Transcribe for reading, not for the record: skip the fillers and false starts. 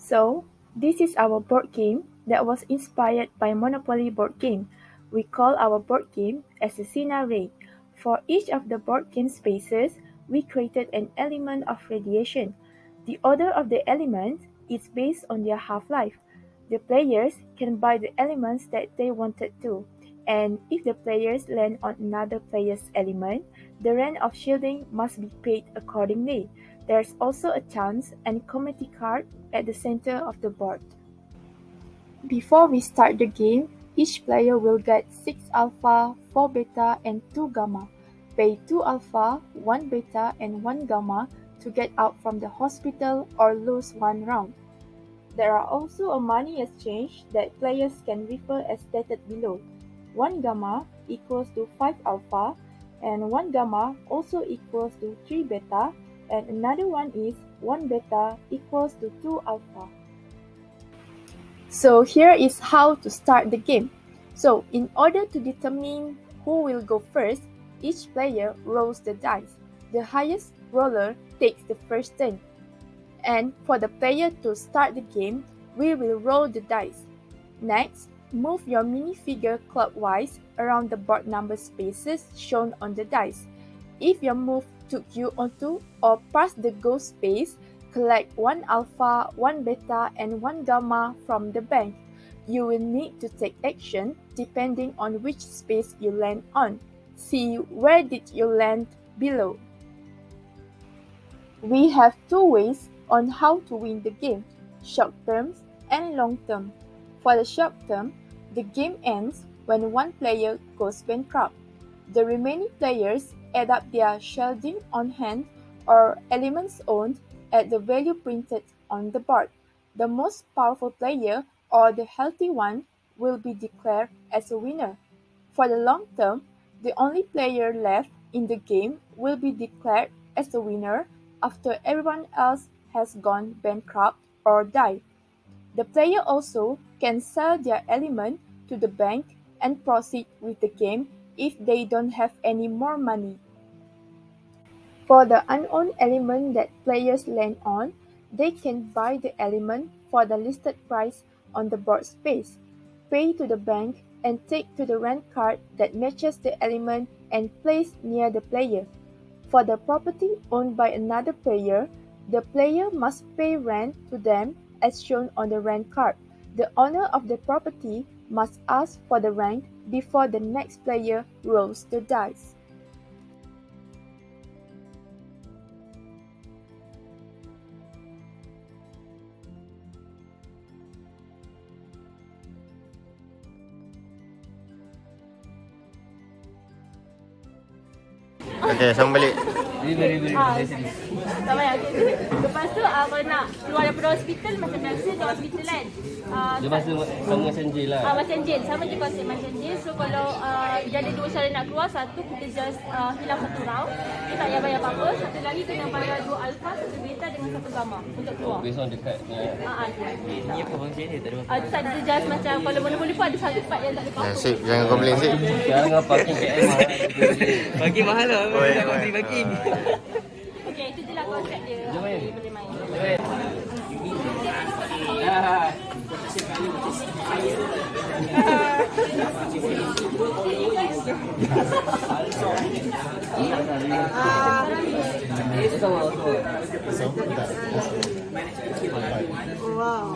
So, this is our board game that was inspired by Monopoly board game. We call our board game as a SinaRay. For each of the board game spaces, we created an element of radiation. The order of the elements is based on their half-life. The players can buy the elements that they wanted to, and if the players land on another player's element, the rent of shielding must be paid accordingly. There's also a chance and committee card at the center of the board. Before we start the game, each player will get 6 alpha, 4 beta, and 2 gamma. Pay 2 alpha, 1 beta, and 1 gamma to get out from the hospital or lose 1 round. There are also a money exchange that players can refer as stated below. 1 gamma equals to 5 alpha, and 1 gamma also equals to 3 beta, and another one is 1 beta equals to 2 alpha. So here is how to start the game. So in order to determine who will go first, each player rolls the dice. The highest roller takes the first turn. And for the player to start the game, we will roll the dice. Next, move your minifigure clockwise around the board number spaces shown on the dice. If your move took you onto or past the go space, collect 1 alpha, 1 beta, and 1 gamma from the bank. You will need to take action depending on which space you land on. See where did you land below. We have 2 ways on how to win the game, short term and long term. For the short term, the game ends when one player goes bankrupt. The remaining players add up their shielding on hand or elements owned at the value printed on the board. The most powerful player or the healthy one will be declared as a winner. For the long term, the only player left in the game will be declared as the winner after everyone else has gone bankrupt or died. The player also can sell their element to the bank and proceed with the game if they don't have any more money. For the unowned element that players land on, they can buy the element for the listed price on the board space, pay to the bank, and take to the rent card that matches the element and place near the player. For the property owned by another player, the player must pay rent to them as shown on the rent card. The owner of the property must ask for the rent before the next player rolls the dice. Okay, sambung balik. Beri. Tak payah. Okay. Lepas tu kalau nak keluar daripada hospital macam biasa di hospital kan. Dia masa sama macam J lah. Macam Jen, sama je konsep macam Jen. So kalau dia ada 2 cara nak keluar, satu kita just hilang 1 round. Kita tak payah bayar apa-apa. Satu lagi kena bayar 2 alpha, 1 beta dengan 1 gamma untuk keluar. Based on dekat ni. Ni apa function dia? Tak ada apa. Tak ada just macam kalau Monopoli pun ada satu part yang tak ada apa-apa. Sip, jangan komplain sip. Sekarang dengan parking KL mahal. Parking mahal lah. Oh, ya, Tak beli parking. Okey, itu je lah konsep dia. Jom main. Boleh main. Sama. Wow.